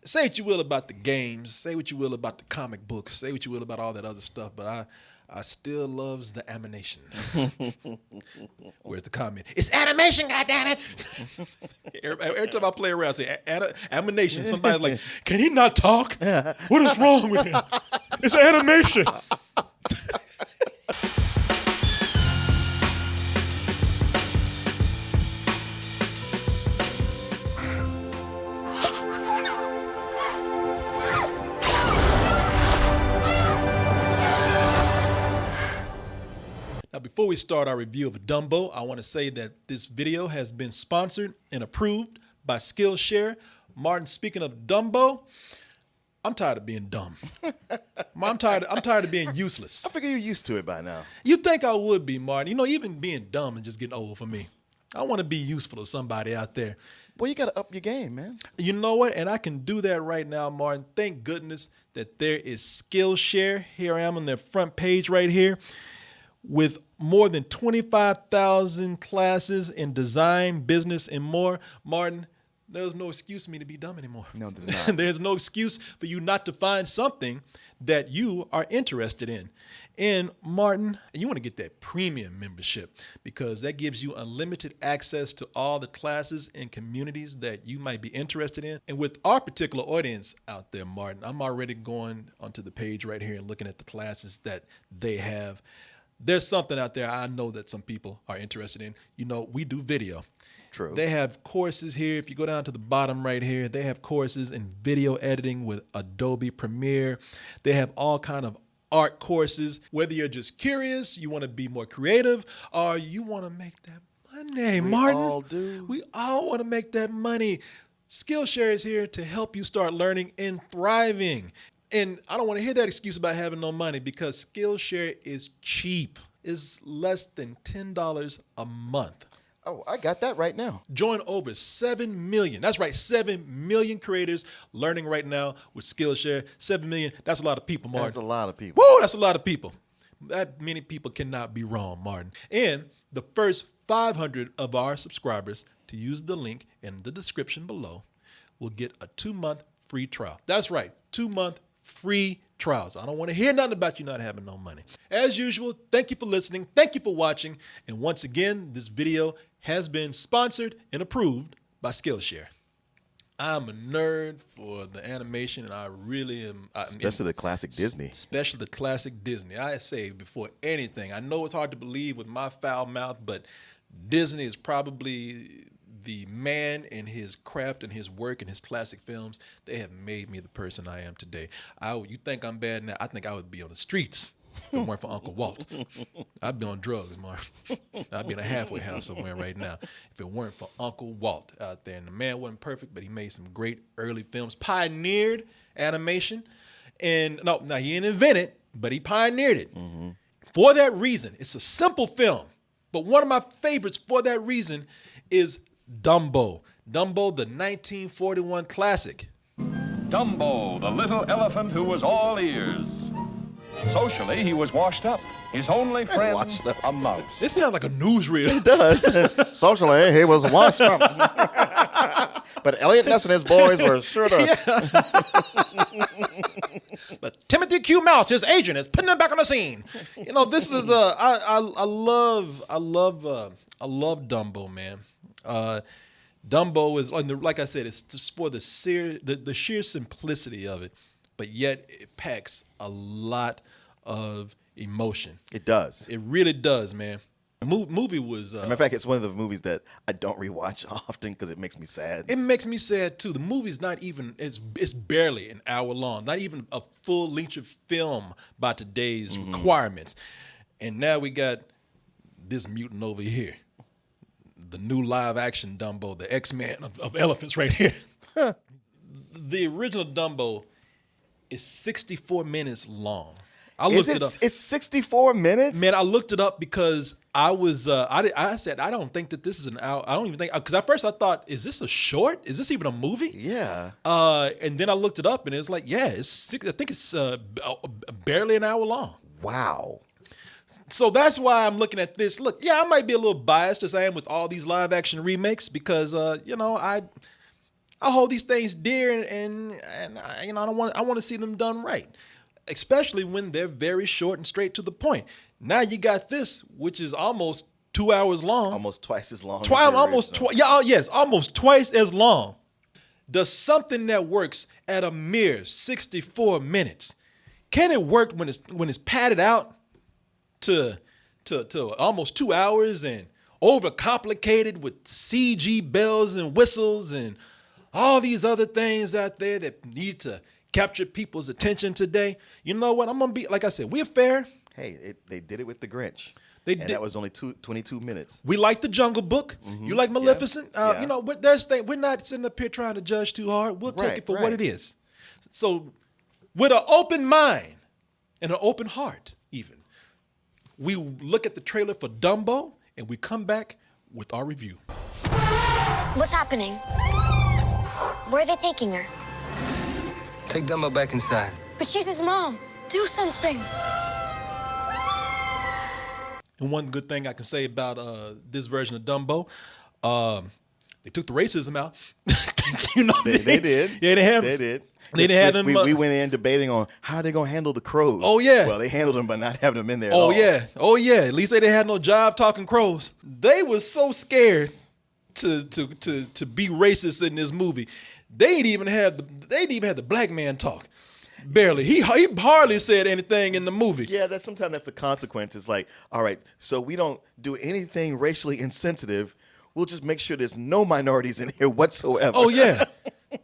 say what you will about the games, say what you will about the comic books, say what you will about all that other stuff, but I still loves the animation. Where's the comment? It's animation, goddammit! every time I play around, I say animation. Somebody's like, can he not talk? What is wrong with him? It's animation. Now, before we start our review of Dumbo, I want to say that this video has been sponsored and approved by Skillshare. Martin, speaking of Dumbo, I'm tired of being dumb. I'm tired of being useless. I figure you're used to it by now. You'd think I would be, Martin. You know, even being dumb is just getting old for me. I want to be useful to somebody out there. Well, you got to up your game, man. You know what? And I can do that right now, Martin. Thank goodness that there is Skillshare. Here I am on the front page right here, with more than 25,000 classes in design, business, and more. Martin, there's no excuse for me to be dumb anymore. No, there's not. There's no excuse for you not to find something that you are interested in. And Martin, you want to get that premium membership because that gives you unlimited access to all the classes and communities that you might be interested in. And with our particular audience out there, Martin, I'm already going onto the page right here and looking at the classes that they have. There's something out there I know that some people are interested in. You know, we do video. True. They have courses here. If you go down to the bottom right here, they have courses in video editing with Adobe Premiere. They have all kind of art courses. Whether you're just curious, you want to be more creative, or you want to make that money, Martin. We all do. We all want to make that money. Skillshare is here to help you start learning and thriving. And I don't want to hear that excuse about having no money because Skillshare is cheap. It's less than $10 a month. Oh, I got that right now. Join over 7 million. That's right, 7 million creators learning right now with Skillshare. 7 million, that's a lot of people, Martin. That's a lot of people. Woo, that's a lot of people. That many people cannot be wrong, Martin. And the first 500 of our subscribers to use the link in the description below will get a 2-month free trial. That's right, 2-month free trials. I don't want to hear nothing about you not having no money. As usual, thank you for listening. Thank you for watching. And once again, this video has been sponsored and approved by Skillshare. I'm a nerd for the animation, and I really am. Especially the classic Disney. Especially the classic Disney. I say before anything, I know it's hard to believe with my foul mouth, but Disney is probably the man in his craft and his work and his classic films. They have made me the person I am today. You think I'm bad now? I think I would be on the streets if it weren't for Uncle Walt. I'd be on drugs, Mark. I'd be in a halfway house somewhere right now if it weren't for Uncle Walt out there. And the man wasn't perfect, but he made some great early films, pioneered animation. And no, he didn't invent it, but he pioneered it. Mm-hmm. For that reason, it's a simple film. But one of my favorites for that reason is Dumbo. Dumbo, the 1941 classic. Dumbo, the little elephant who was all ears. Socially, he was washed up. His only friend, a mouse. This sounds like a newsreel. It does. Socially, he was washed up. But Elliot Ness and his boys were sure to. But Timothy Q. Mouse, his agent, is putting him back on the scene. You know, this is I love Dumbo, man. Dumbo is, like I said, it's just for the sheer simplicity of it, but yet it packs a lot of emotion. It does. It really does, man. The movie was. Matter of fact, it's one of the movies that I don't rewatch often because it makes me sad. It makes me sad too. The movie's not even. It's barely an hour long. Not even a full length film by today's requirements. And now we got this mutant over here. The new live action Dumbo, the X-Man of elephants right here. The original Dumbo is 64 minutes long. I looked it up. It's 64 minutes? Man, I looked it up because I was, I said, I don't think that this is an hour. I don't even think, because at first I thought, is this a short? Is this even a movie? Yeah. And then I looked it up and it was like, yeah, I think it's barely an hour long. Wow. So that's why I'm looking at this. Look, yeah, I might be a little biased as I am with all these live action remakes because, I hold these things dear, and I want to see them done right, especially when they're very short and straight to the point. Now you got this, which is almost 2 hours long, Almost twice as long. almost twice as long. Does something that works at a mere 64 minutes, can it work when it's padded out to almost 2 hours and overcomplicated with CG bells and whistles and all these other things out there that need to capture people's attention today? You know what? I'm gonna be, like I said, we're fair. Hey, they did it with the Grinch. And that was only 22 minutes. We like the Jungle Book. You like Maleficent. Yeah. You know, we're not sitting up here trying to judge too hard. We'll take it for what it is. So, with an open mind and an open heart, even, we look at the trailer for Dumbo and we come back with our review. What's happening? Where are they taking her? Take Dumbo back inside. But she's his mom. Do something. And one good thing I can say about this version of Dumbo, they took the racism out. You know, They did. Yeah, They did. They didn't have them. We went in debating on how they're gonna handle the crows. Oh, yeah. Well, they handled them by not having them in there. Oh at all. yeah. At least they didn't have no job talking crows. They were so scared to be racist in this movie. They didn't even have the black man talk. Barely. He hardly said anything in the movie. Yeah, sometimes that's a consequence. It's like, all right, so we don't do anything racially insensitive. We'll just make sure there's no minorities in here whatsoever. Oh yeah.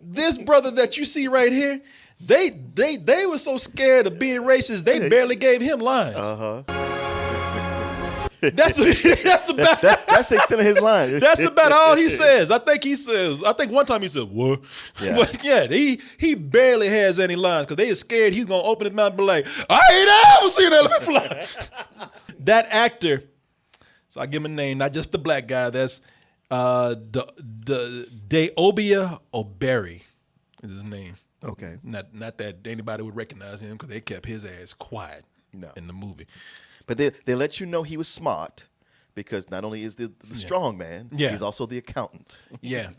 This brother that you see right here, they were so scared of being racist, they barely gave him lines. That's about That's the extent of his line. That's about all he says. I think one time he said, "What?" Yeah. But yeah, he barely has any lines because they are scared he's gonna open his mouth and be like, "I ain't ever seen an elephant fly." That actor, so I give him a name, not just the black guy. That's Deobia Oberry is his name. Okay. Not that anybody would recognize him because they kept his ass quiet in the movie. But they let you know he was smart because not only is the strong man, he's also the accountant. Yeah.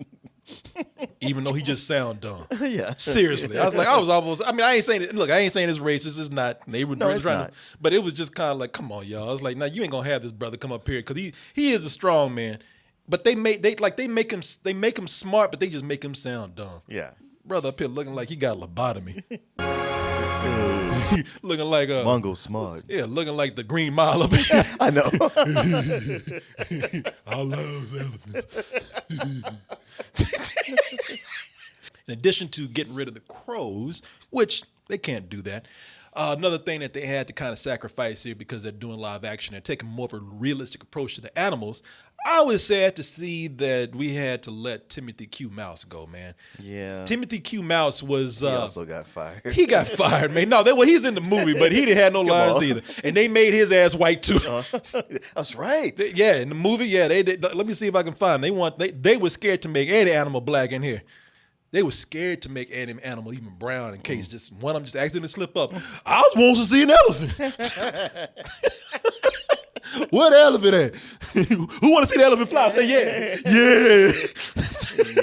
Even though he just sound dumb. Yeah. Seriously. I ain't saying it. Look, I ain't saying it's racist. It's not. They were No, it's trying not. to, but it was just kind of like, come on, y'all. I was like, nah, you ain't gonna have this brother come up here because he is a strong man. But they make him smart, but they just make him sound dumb. Yeah. Brother up here looking like he got lobotomy. Looking like Mongo smart. Yeah, looking like the Green Mile up here. I know. I love elephants. In addition to getting rid of the crows, which they can't do that, another thing that they had to kind of sacrifice here because they're doing live action, they're taking more of a realistic approach to the animals. I was sad to see that we had to let Timothy Q. Mouse go, man. Yeah. Timothy Q. Mouse was... He also got fired. He got fired, man. No, he's in the movie, but he didn't have no lines on. either. And they made his ass white too. That's right. Yeah, in the movie, yeah, they did. Let me see if I can find. They were scared to make any animal black in here. They were scared to make any animal even brown in case just one of them just accidentally slip up. I was wanting to see an elephant. Where the elephant at? Who want to see the elephant fly? I say yeah.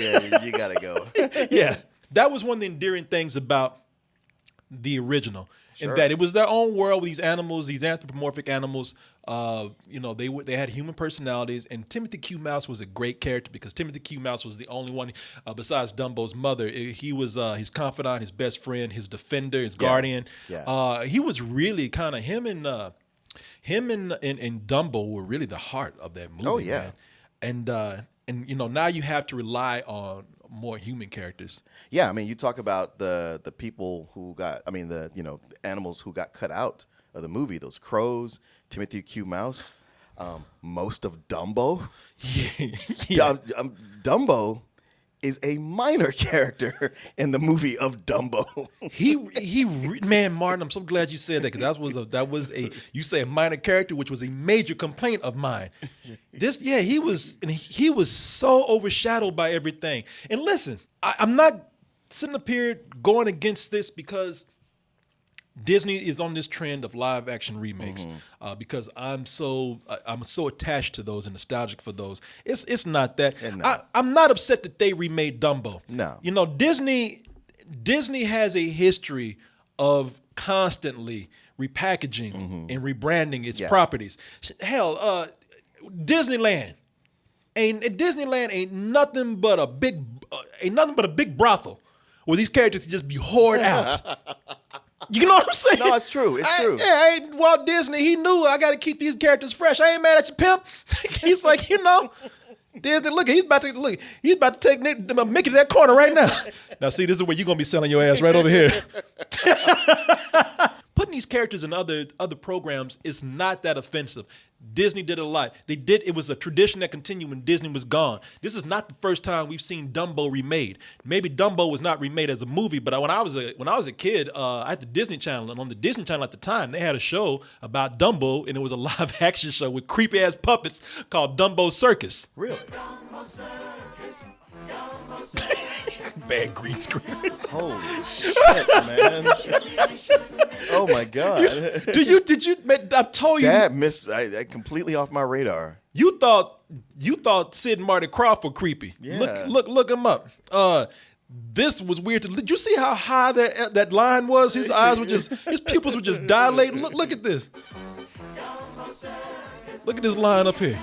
Yeah, you gotta go. Yeah, that was one of the endearing things about the original, in that it was their own world with these animals, these anthropomorphic animals. They had human personalities, and Timothy Q. Mouse was a great character because Timothy Q. Mouse was the only one besides Dumbo's mother. He was his confidant, his best friend, his defender, his guardian. Yeah. He was really kind of him and Dumbo were really the heart of that movie. Oh yeah, man. And now you have to rely on more human characters. Yeah, I mean, you talk about the people who got, the animals who got cut out of the movie. Those crows, Timothy Q. Mouse, most of Dumbo. Yeah. Dumbo is a minor character in the movie of Dumbo. Man, Martin, I'm so glad you said that because that was a minor character, which was a major complaint of mine. He was so overshadowed by everything. And listen, I'm not sitting up here going against this because Disney is on this trend of live action remakes because I'm so attached to those and nostalgic for those. It's not that. I'm not upset that they remade Dumbo. No. You know, Disney has a history of constantly repackaging and rebranding its properties. Hell, Disneyland ain't nothing but a big brothel where these characters can just be whored out. You know what I'm saying? No, it's true. It's true. Walt Disney, he knew I got to keep these characters fresh. I ain't mad at you, pimp. He's like, Disney, he's about to take Mickey to that corner right now. Now, see, this is where you're gonna be selling your ass right over here. Putting these characters in other programs is not that offensive. Disney did it a lot. It was a tradition that continued when Disney was gone. This is not the first time we've seen Dumbo remade. Maybe Dumbo was not remade as a movie, but when I was a kid, at the Disney Channel, and on the Disney Channel at the time, they had a show about Dumbo, and it was a live action show with creepy ass puppets called Dumbo Circus. Really? Bad green screen. Holy shit, man. Oh my God. Did you? I told you. That missed I completely off my radar. You thought Sid and Marty Krofft were creepy. Yeah. Look him up. This was weird. Did you see how high that line was? His pupils were just dilating. Look at this. Look at this line up here.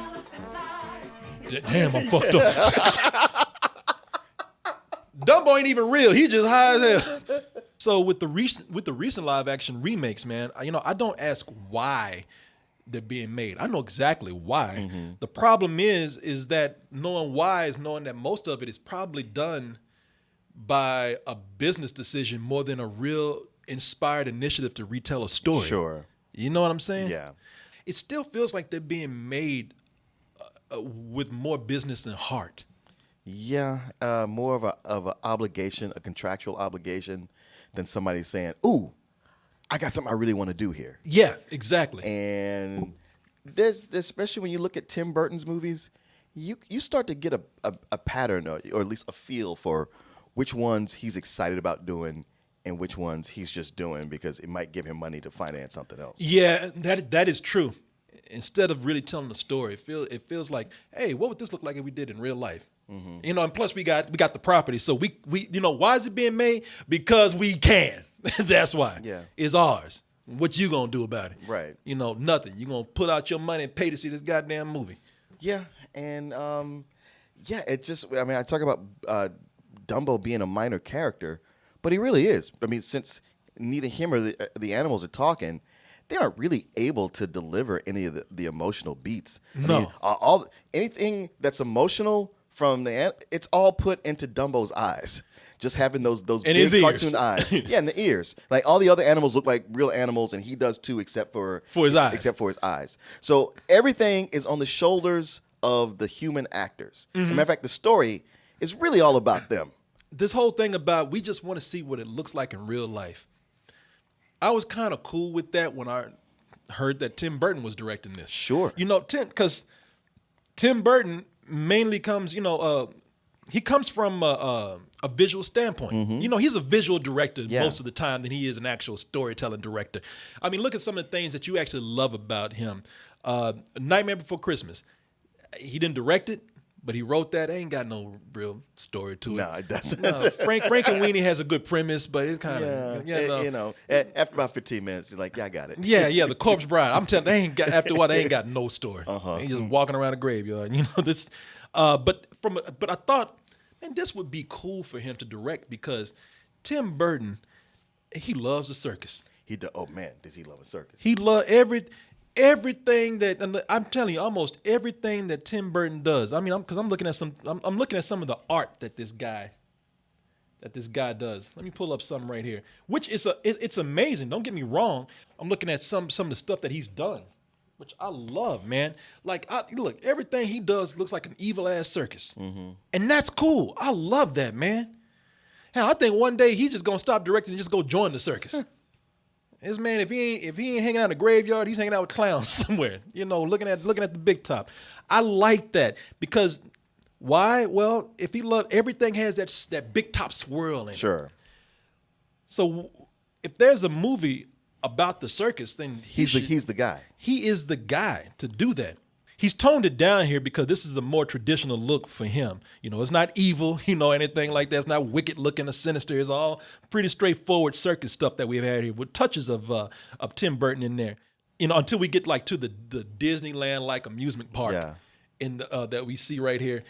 Damn, I'm fucked up. Dumbo ain't even real. He just high as hell. So with the recent live action remakes, man, I don't ask why they're being made. I know exactly why. The problem is that knowing why is knowing that most of it is probably done by a business decision more than a real inspired initiative to retell a story. Sure. You know what I'm saying? Yeah. It still feels like they're being made with more business than heart. Yeah, more of a obligation, a contractual obligation, than somebody saying, "Ooh, I got something I really want to do here." Yeah, exactly. And there's especially when you look at Tim Burton's movies, you start to get a pattern or at least a feel for which ones he's excited about doing and which ones he's just doing because it might give him money to finance something else. Yeah, that is true. Instead of really telling the story, it feels like, hey, what would this look like if we did in real life? And plus we got the property, so we why is it being made? Because we can. That's why. Yeah, it's ours. What you gonna do about it? Right. Nothing. You gonna put out your money and pay to see this goddamn movie. Yeah, and it just. I mean, I talk about Dumbo being a minor character, but he really is. I mean, since neither him or the animals are talking, they aren't really able to deliver any of the emotional beats. No. I mean, anything that's emotional from it's all put into Dumbo's eyes. Just having those big cartoon eyes. Yeah, and the ears. Like all the other animals look like real animals, and he does too, except for his eyes. Except for his eyes. So everything is on the shoulders of the human actors. As a matter of fact, the story is really all about them. This whole thing about we just want to see what it looks like in real life. I was kind of cool with that when I heard that Tim Burton was directing this. Sure. Because Tim Burton mainly comes, he comes from a visual standpoint. He's a visual director most of the time than he is an actual storytelling director. I mean, look at some of the things that you actually love about him. Nightmare Before Christmas. He didn't direct it, but he wrote that. It ain't got no real story to it. No, it doesn't. No, Frank and Weenie has a good premise, but it's kind of after about 15 minutes, you're like, yeah, I got it. Yeah, The Corpse Bride. I'm telling you, after a while, they ain't got no story. They just walking around a graveyard. This. But I thought, man, this would be cool for him to direct because Tim Burton, he loves the circus. Oh man, does he love a circus? He loves everything that, and I'm telling you, almost everything that Tim Burton does. I mean, I'm looking at some of the art that this guy does. Let me pull up some right here, which it's amazing. Don't get me wrong. I'm looking at some of the stuff that he's done, which I love, man. Like, look, everything he does looks like an evil ass circus, and that's cool. I love that, man. Hell, I think one day he's just gonna stop directing and just go join the circus. This man, if he ain't hanging out in the graveyard, he's hanging out with clowns somewhere. Looking at the big top. I like that because why? Well, if he loved everything has that big top swirl in it. Sure. So if there's a movie about the circus, then He's the guy. he is the guy to do that. He's toned it down here because this is a more traditional look for him. You know, it's not evil, anything like that. It's not wicked looking or sinister. It's all pretty straightforward circus stuff that we've had here with touches of Tim Burton in there. Until we get like to the Disneyland like amusement park that we see right here,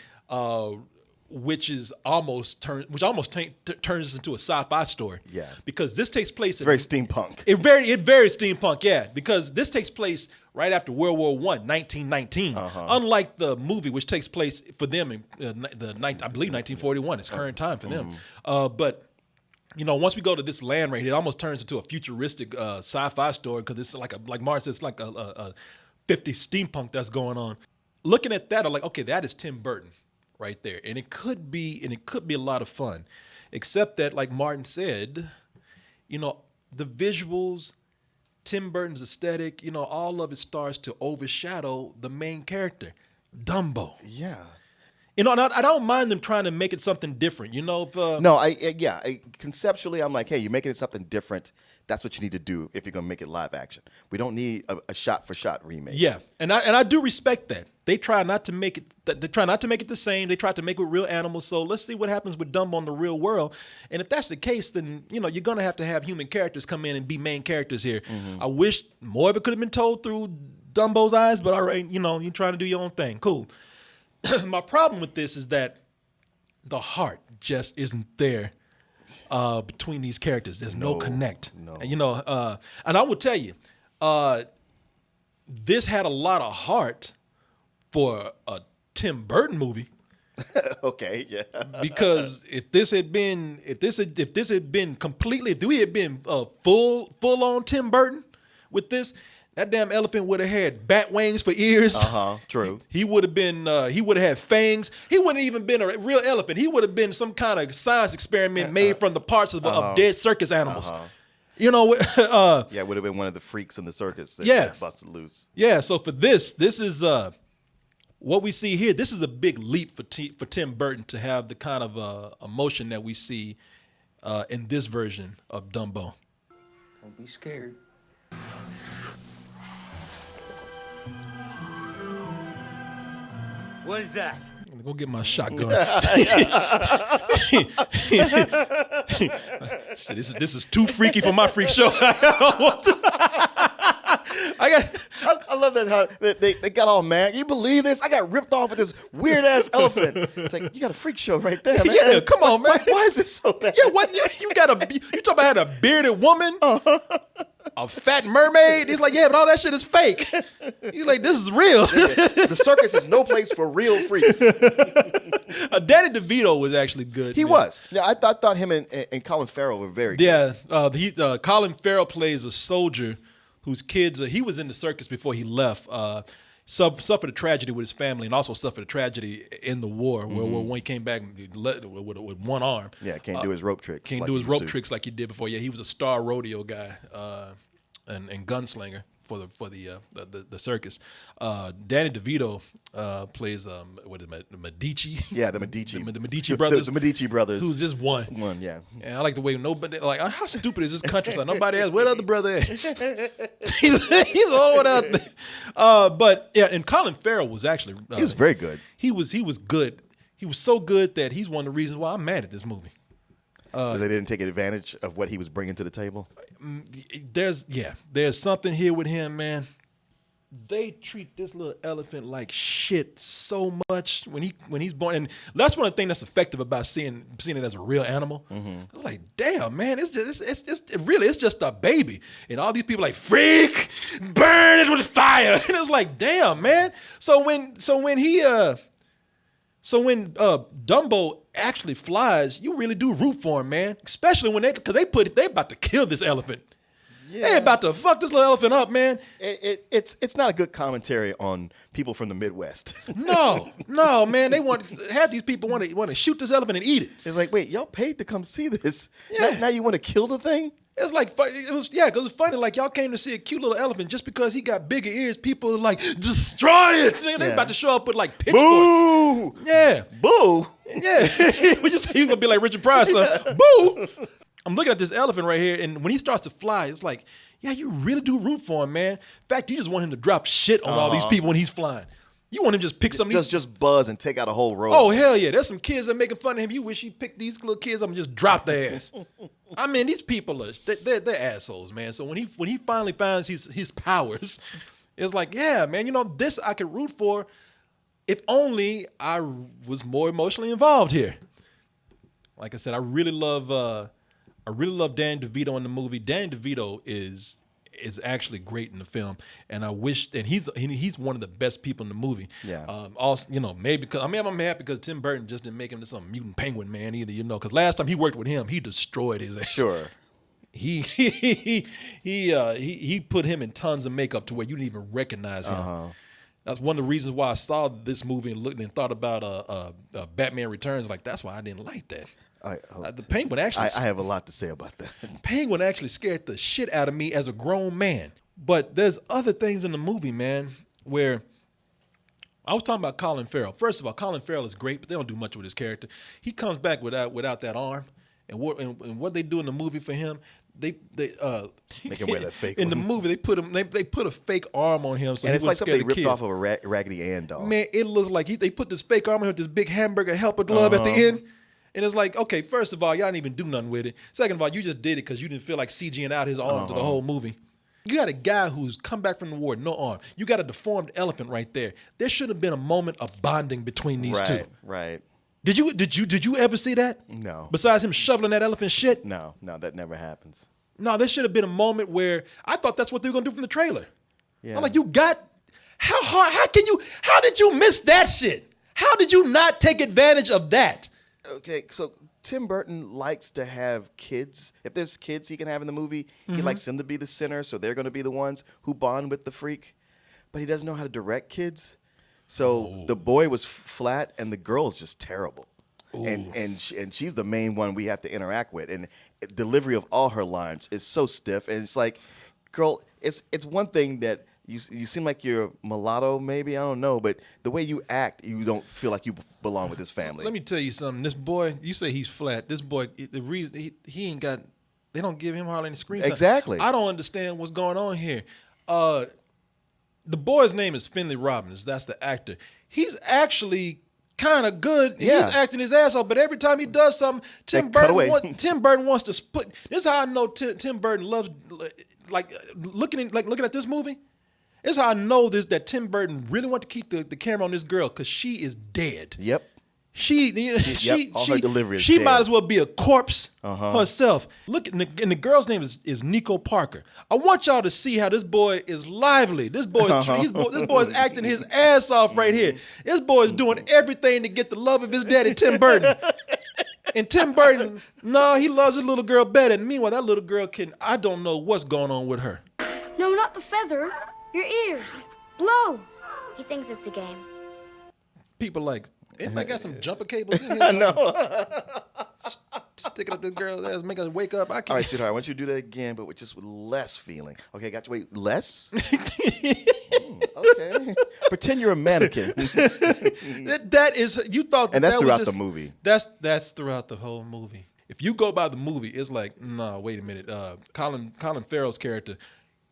which almost turns into a sci-fi story. Yeah, because this takes place. It's very steampunk. It very steampunk. Yeah, because this takes place right after World War I, 1919. Unlike the movie, which takes place for them in I believe 1941. It's current time for them. But once we go to this land right here, it almost turns into a futuristic sci-fi story because it's like Martin says, it's like a 50s steampunk that's going on. Looking at that, I'm like, okay, that is Tim Burton right there, and it could be a lot of fun, except that, like Martin said, the visuals, Tim Burton's aesthetic, all of it starts to overshadow the main character, Dumbo. Yeah. And I don't mind them trying to make it something different. Conceptually, I'm like, hey, you're making it something different. That's what you need to do if you're gonna make it live action. We don't need a shot for shot remake. Yeah, and I do respect that. They try not to make it. They try not to make it the same. They try to make it with real animals. So let's see what happens with Dumbo in the real world. And if that's the case, then you're gonna have to have human characters come in and be main characters here. I wish more of it could have been told through Dumbo's eyes, but all right, you're trying to do your own thing. Cool. My problem with this is that the heart just isn't there between these characters. There's no connect. No. And I will tell you, this had a lot of heart for a Tim Burton movie. Okay, yeah. Because if we had been full on Tim Burton with this, that damn elephant would have had bat wings for ears. True. He would have been. He would have had fangs. He wouldn't even been a real elephant. He would have been some kind of science experiment made from the parts of dead circus animals. It would have been one of the freaks in the circus that busted loose. Yeah. So for this is what we see here. This is a big leap for Tim Burton to have the kind of emotion that we see in this version of Dumbo. Don't be scared. What is that? Go get my shotgun. Shit, this is too freaky for my freak show. I love that how they got all mad. You believe this? I got ripped off with this weird ass elephant. It's like, you got a freak show right there, man. Yeah, come on, man. Why is this so bad? Yeah, what? You talking about a bearded woman? A fat mermaid? He's like, yeah, but all that shit is fake. He's like, this is real. The circus is no place for real freaks. Danny DeVito was actually good. He was. Yeah, I thought him and Colin Farrell were very good. Yeah, Colin Farrell plays a soldier whose kids, he was in the circus before he left, suffered a tragedy with his family and also suffered a tragedy in the war where when he came back with one arm. Yeah, can't do his rope tricks. Can't do his rope tricks like he did before. Yeah, he was a star rodeo guy and gunslinger for the circus. Danny DeVito plays Medici. Yeah, the Medici. The Medici brothers. The Medici brothers. Who's just one. One, yeah. And I like the way nobody, like, how stupid is this countryside? Nobody asks, where the other brother at? he's all the way out there. But yeah, and Colin Farrell was actually he was very good. He was good. He was so good that he's one of the reasons why I'm mad at this movie. They didn't take advantage of what he was bringing to the table. There's something here with him, man. They treat this little elephant like shit so much when he's born, and that's one of the things that's effective about seeing it as a real animal. It's like, damn, man, it's just a baby, and all these people like, freak, burn it with fire, and it's like, damn, man. So when Dumbo actually flies, you really do root for him, man. Especially when they about to kill this elephant. Yeah. They about to fuck this little elephant up, man. It's not a good commentary on people from the Midwest. No, man. They half these people want to shoot this elephant and eat it. It's like, wait, y'all paid to come see this. Yeah. Now you want to kill the thing? It's like, because it's funny. Like, y'all came to see a cute little elephant just because he got bigger ears. People are like, destroy it. They about to show up with like pitchforks. Boo! Yeah. Boo! Yeah. We just say he's gonna be like Richard Pryor, son. Boo! I'm looking at this elephant right here, and when he starts to fly, it's like, yeah, you really do root for him, man. In fact, you just want him to drop shit on all these people when he's flying. You want him to just pick some of these. Just buzz and take out a whole row. Oh, hell yeah. There's some kids that making fun of him. You wish he picked these little kids up and just dropped their ass. I mean, these people are, they're assholes, man. So when he finally finds his powers, it's like, yeah, man, you know, this I could root for if only I was more emotionally involved here. Like I said, I really love Dan DeVito in the movie. Dan DeVito is actually great in the film, and I wish, and he's one of the best people in the movie. Yeah. Also, you know, maybe because I'm happy because Tim Burton just didn't make him into some mutant penguin man either. You know, because last time he worked with him, he destroyed his ass. Sure. He put him in tons of makeup to where you didn't even recognize him. That's one of the reasons why I saw this movie and looked and thought about Batman Returns. Like, that's why I didn't like that. The Penguin actually. I have a lot to say about that. Penguin actually scared the shit out of me as a grown man. But there's other things in the movie, man, where I was talking about Colin Farrell. First of all, Colin Farrell is great, but they don't do much with his character. He comes back without that arm, and what they do in the movie for him, they make him wear that fake. In the one. movie, they put a fake arm on him, so and he it's like wouldn't something scare they the ripped kids. off of a Raggedy Ann doll. Man, it looks like they put this fake arm on him with this big hamburger helper glove at the end. And it's like, okay, first of all, y'all didn't even do nothing with it. Second of all, you just did it because you didn't feel like CGing out his arm to the whole movie. You got a guy who's come back from the war, no arm. You got a deformed elephant right there. There should have been a moment of bonding between these two. Right. Did you ever see that? No. Besides him shoveling that elephant shit? No, that never happens. No, there should have been a moment where I thought that's what they were gonna do from the trailer. Yeah. I'm like, how did you miss that shit? How did you not take advantage of that? Okay, so Tim Burton likes to have kids. If there's kids he can have in the movie, he likes them to be the center, so they're going to be the ones who bond with the freak. But he doesn't know how to direct kids. So the boy was flat, and the girl is just terrible. And she's the main one we have to interact with. And delivery of all her lines is so stiff. And it's like, girl, it's one thing that you seem like you're mulatto, maybe, I don't know, but the way you act, you don't feel like you belong with this family. Let me tell you something. This boy, you say he's flat. This boy, the reason he ain't got, they don't give him hardly any screen time. Exactly. I don't understand what's going on here. The boy's name is Finley Robbins. That's the actor. He's actually kind of good. Yeah. He's acting his ass off, but every time he does something, Tim Burton wants to put. This is how I know Tim Burton loves, like looking at this movie. This is how I know that Tim Burton really want to keep the camera on this girl because she is dead. Yep. All her delivery is she dead. might as well be a corpse herself. Look, and the girl's name is Nico Parker. I want y'all to see how this boy is lively. This boy is acting his ass off right here. This boy is doing everything to get the love of his daddy, Tim Burton. And Tim Burton, no, he loves his little girl better. And meanwhile, that little girl I don't know what's going on with her. No, not the feather. Your ears. Blow. He thinks it's a game. People like, I got some jumper cables in here. I know. Stick it up this girl's ass, make her wake up. I can't. All right, sweetheart, I want you to do that again, but with less feeling. Okay, got you. Wait, less? Okay. Pretend you're a mannequin. That is, you thought And that's that was throughout just, the movie. That's throughout the whole movie. If you go by the movie, it's like, no, wait a minute. Colin Farrell's character,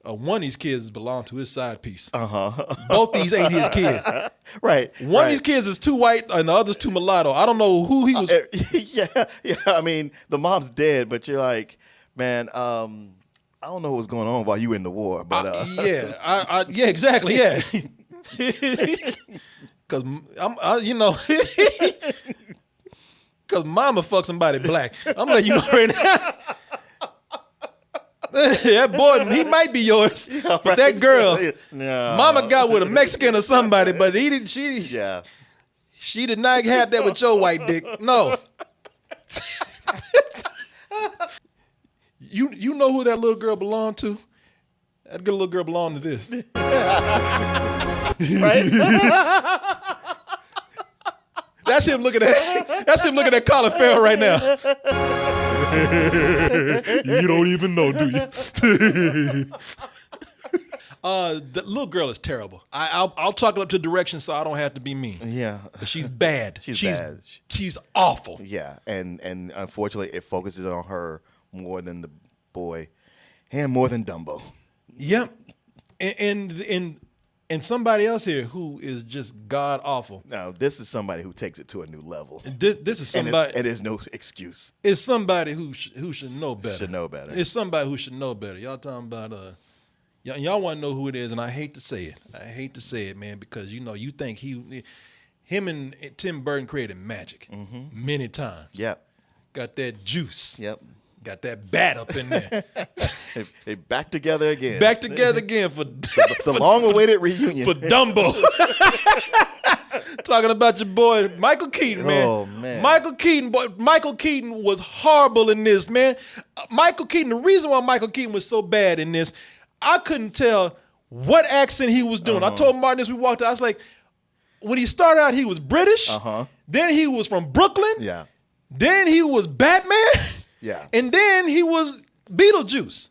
one of these kids belong to his side piece. Both these ain't his kid. Right. One of these kids is too white and the other's too mullotto. I don't know who he was. Yeah. I mean, the mom's dead, but you're like, man, I don't know what's going on while you in the war, but yeah, exactly, yeah. Because because mama fucked somebody black. I'm letting you know right now. That boy, he might be yours, but that girl, no. mama got with a Mexican or somebody, but he didn't. She did not have that with your white dick. No. You know who that little girl belonged to? That good little girl belonged to this. Right? That's him looking at Colin Farrell right now. You don't even know, do you? The little girl is terrible. I'll chalk it up to direction so I don't have to be mean. Yeah. But she's bad. She's bad. She's awful. Yeah, and unfortunately, it focuses on her more than the boy, and more than Dumbo. Yep. And somebody else here who is just god awful. Now, this is somebody who takes it to a new level. This is somebody. And there's no excuse. It's somebody who should know better. Should know better. It's somebody who should know better. Y'all talking about y'all want to know who it is, and I hate to say it. I hate to say it, man, because you think him and Tim Burton created magic many times. Yep. Got that juice. Yep. Got that bat up in there. They back together again. Back together again for the long-awaited reunion for Dumbo. Talking about your boy Michael Keaton, man. Oh, man. Michael Keaton was horrible in this, man. Michael Keaton. The reason why Michael Keaton was so bad in this, I couldn't tell what accent he was doing. I told Martin as we walked out, I was like, when he started out, he was British. Then he was from Brooklyn. Yeah. Then he was Batman. Yeah. And then he was Beetlejuice.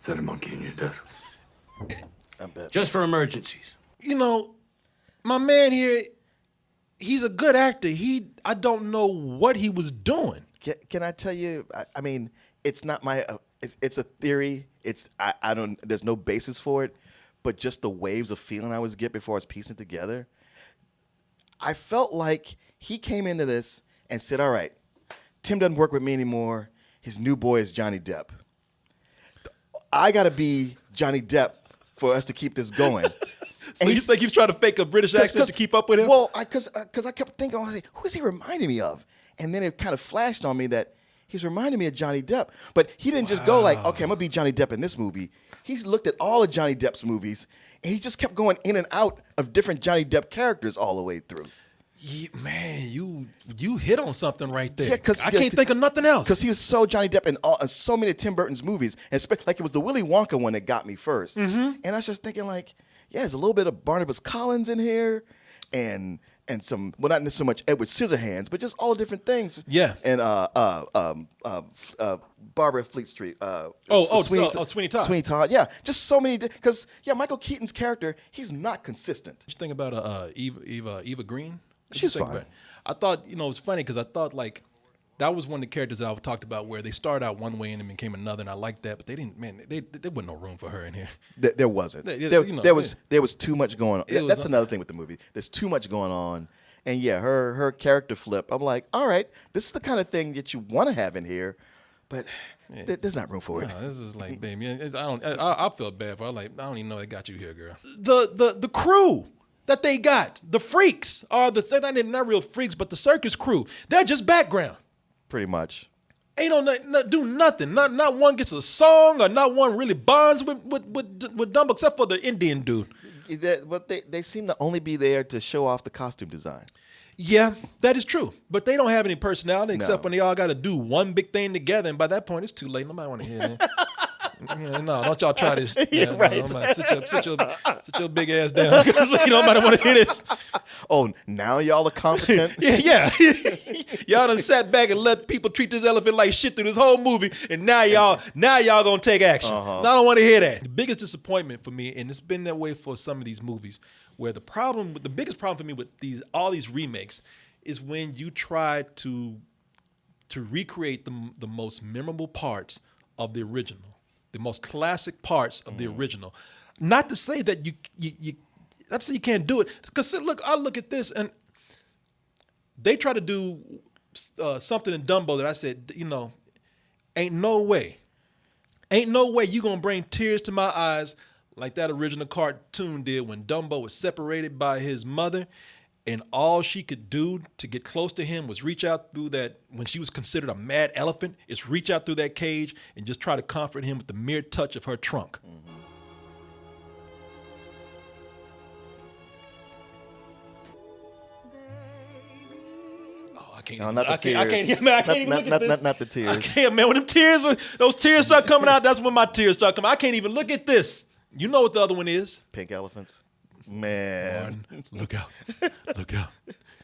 Is that a monkey in your desk? I bet. Just for emergencies. My man here, he's a good actor. I don't know what he was doing. Can I tell you? I mean, it's not my. It's a theory. I don't. There's no basis for it, but just the waves of feeling I was get before I was piecing together. I felt like he came into this and said, "All right, Tim doesn't work with me anymore. His new boy is Johnny Depp. I got to be Johnny Depp for us to keep this going." So you think he's trying to fake a British accent to keep up with him? Well, because I kept thinking, I was like, who is he reminding me of? And then it kind of flashed on me that he's reminding me of Johnny Depp. But he didn't just go like, okay, I'm going to be Johnny Depp in this movie. He's looked at all of Johnny Depp's movies, and he just kept going in and out of different Johnny Depp characters all the way through. Man, you hit on something right there. Yeah, I can't think of nothing else. Because he was so Johnny Depp in so many of Tim Burton's movies, and like it was the Willy Wonka one that got me first. And I was just thinking like, yeah, there's a little bit of Barnabas Collins in here, and some, well, not so much Edward Scissorhands, but just all the different things. Yeah. And Barbara Fleet Street. Sweeney Todd. Sweeney Todd. Yeah, just so many. Because Michael Keaton's character, he's not consistent. What you think about Eva Green? She's think fine. about it? I thought it was funny because I thought like that was one of the characters that I talked about where they started out one way and then became another, and I liked that, but they didn't. Man, there wasn't no room for her in here. There wasn't. There was too much going on. That's another thing with the movie. There's too much going on, and yeah, her character flip. I'm like, all right, this is the kind of thing that you want to have in here, but there's not room for it. No, this is like, baby, I felt bad for her. Like, I don't even know they got you here, girl. The crew that they got, the freaks are they're not real freaks, but the circus crew, they're just background. Pretty much. Ain't no do nothing. Not one gets a song, or not one really bonds with Dumbo, except for the Indian dude. But they seem to only be there to show off the costume design. Yeah, that is true. But they don't have any personality except when they all got to do one big thing together, and by that point, it's too late. Nobody want to hear it. No, don't y'all try this. Yeah, right. Sit your big ass down because nobody want to hear this. Oh, now y'all are competent? Yeah. Y'all done sat back and let people treat this elephant like shit through this whole movie, and now y'all gonna take action. I don't want to hear that. The biggest disappointment for me, and it's been that way for some of these movies, where the biggest problem for me with all these remakes is when you try to recreate the most memorable parts of the original. The most classic parts of the original. Not to say that you not to say you can't do it. Because look, I look at this and they try to do something in Dumbo that I said, ain't no way you gonna bring tears to my eyes like that original cartoon did when Dumbo was separated by his mother. And all she could do to get close to him was reach out through that, when she was considered a mad elephant, is reach out through that cage and just try to comfort him with the mere touch of her trunk. Oh, I can't. No, not the tears. I can't even look at this. Not the tears. I can't, man. When those tears start coming out, that's when my tears start coming. I can't even look at this. You know what the other one is? Pink elephants. Man. Look out. Look out.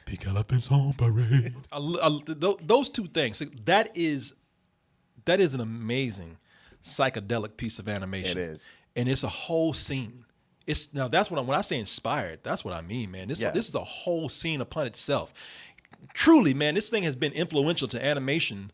Pink elephants on parade. Those two things, that is an amazing psychedelic piece of animation. It is. And it's a whole scene. That's when I say inspired, that's what I mean, man. This is a whole scene upon itself. Truly, man, this thing has been influential to animation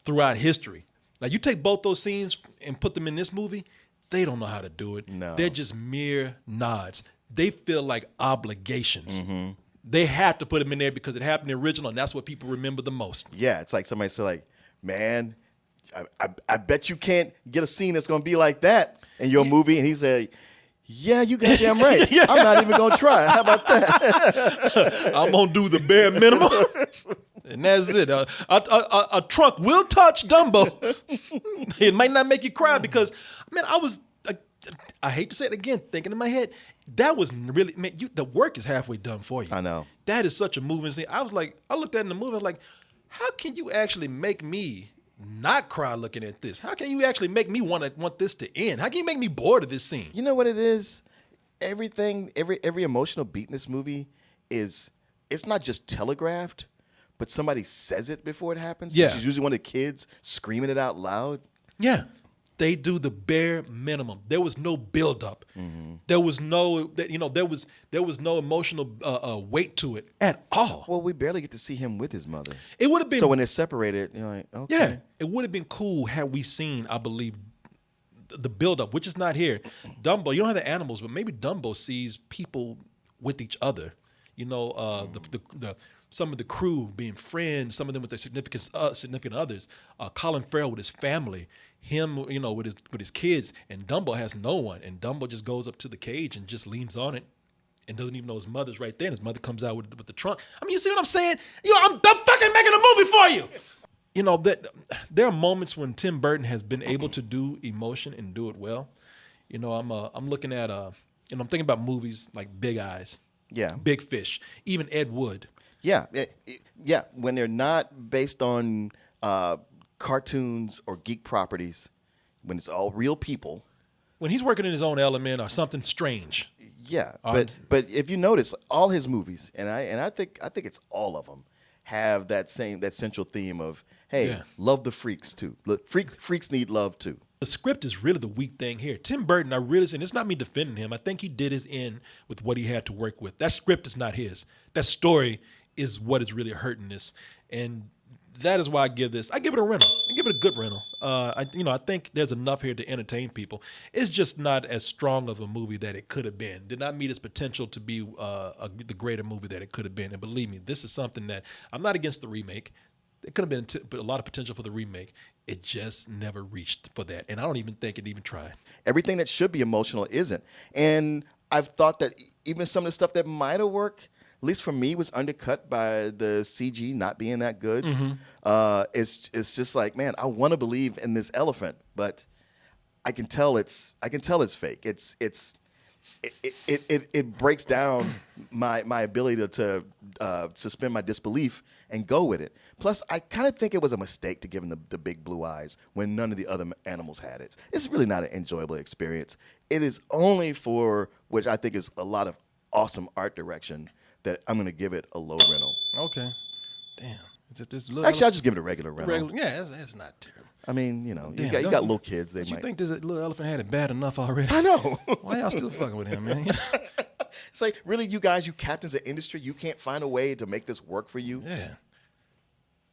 throughout history. Like you take both those scenes and put them in this movie, they don't know how to do it. No. They're just mere nods. They feel like obligations. Mm-hmm. They have to put them in there because it happened in the original, and that's what people remember the most. Yeah, it's like somebody said, like, man, I bet you can't get a scene that's gonna be like that in your movie. And he said, yeah, you goddamn right. I'm not even gonna try. How about that? I'm gonna do the bare minimum, and that's it. A trunk will touch Dumbo. It might not make you cry because, man, I hate to say it again, thinking in my head, that was really, man, the work is halfway done for you. I know. That is such a moving scene. I looked at it in the movie, I was like, how can you actually make me not cry looking at this? How can you actually make me want this to end? How can you make me bored of this scene? You know what it is? Everything, every emotional beat in this movie it's not just telegraphed, but somebody says it before it happens. Yeah. It's usually one of the kids screaming it out loud. Yeah. They do the bare minimum. There was no buildup. Mm-hmm. There was no, there was no emotional weight to it at all. Well, we barely get to see him with his mother. It would have been So when they're separated, you're like, okay. Yeah, it would have been cool had we seen, I believe, the buildup, which is not here. Dumbo, you don't have the animals, but maybe Dumbo sees people with each other. The some of the crew being friends, some of them with their significant others. Colin Farrell with his family, him, with his kids, and Dumbo has no one. And Dumbo just goes up to the cage and just leans on it and doesn't even know his mother's right there. And his mother comes out with the trunk. I mean, you see what I'm saying? I'm fucking making a movie for you. That there are moments when Tim Burton has been able to do emotion and do it well. I'm looking at I'm thinking about movies like Big Eyes, Yeah. Big Fish, even Ed Wood. Yeah. Yeah. When they're not based on cartoons or geek properties, when it's all real people. When he's working in his own element or something strange. Yeah. But if you notice, all his movies, and I think it's all of them, have that central theme of, hey, Yeah. love the freaks too. Look, freaks need love too. The script is really the weak thing here. Tim Burton, and it's not me defending him. I think he did his end with what he had to work with. That script is not his. That story is what is really hurting this. And that is why I give it a rental. I give it a good rental. I think there's enough here to entertain people. It's just not as strong of a movie that it could have been. Did not meet its potential to be the greater movie that it could have been. And believe me, this is something that I'm not against the remake. It could have been a lot of potential for the remake. It just never reached for that. And I don't even think it even tried. Everything that should be emotional isn't. And I've thought that even some of the stuff that might have worked, at least for me, was undercut by the CG not being that good. Mm-hmm. It's just like, man, I want to believe in this elephant, but I can tell it's fake. It breaks down my ability to suspend my disbelief and go with it. Plus, I kind of think it was a mistake to give him the big blue eyes when none of the other animals had it. It's really not an enjoyable experience. It is only for, which I think is a lot of awesome art direction, that I'm going to give it a low rental. Okay. Damn. Actually, I'll just give it a regular rental. Yeah, that's not terrible. I mean, you Damn, got little kids. They You might. think this little elephant had it bad enough already? I know. Why y'all still fucking with him, man? It's like, really, you guys, you captains of industry, you can't find a way to make this work for you? Yeah.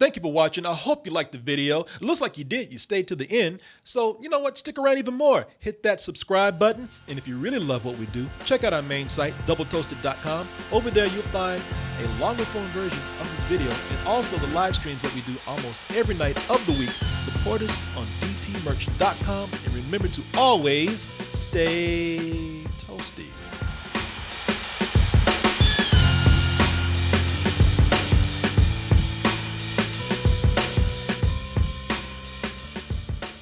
Thank you for watching. I hope you liked the video. It looks like you did. You stayed to the end. So, you know what? Stick around even more. Hit that subscribe button. And if you really love what we do, check out our main site, doubletoasted.com. Over there, you'll find a longer form version of this video and also the live streams that we do almost every night of the week. Support us on dtmerch.com. And remember to always stay toasty.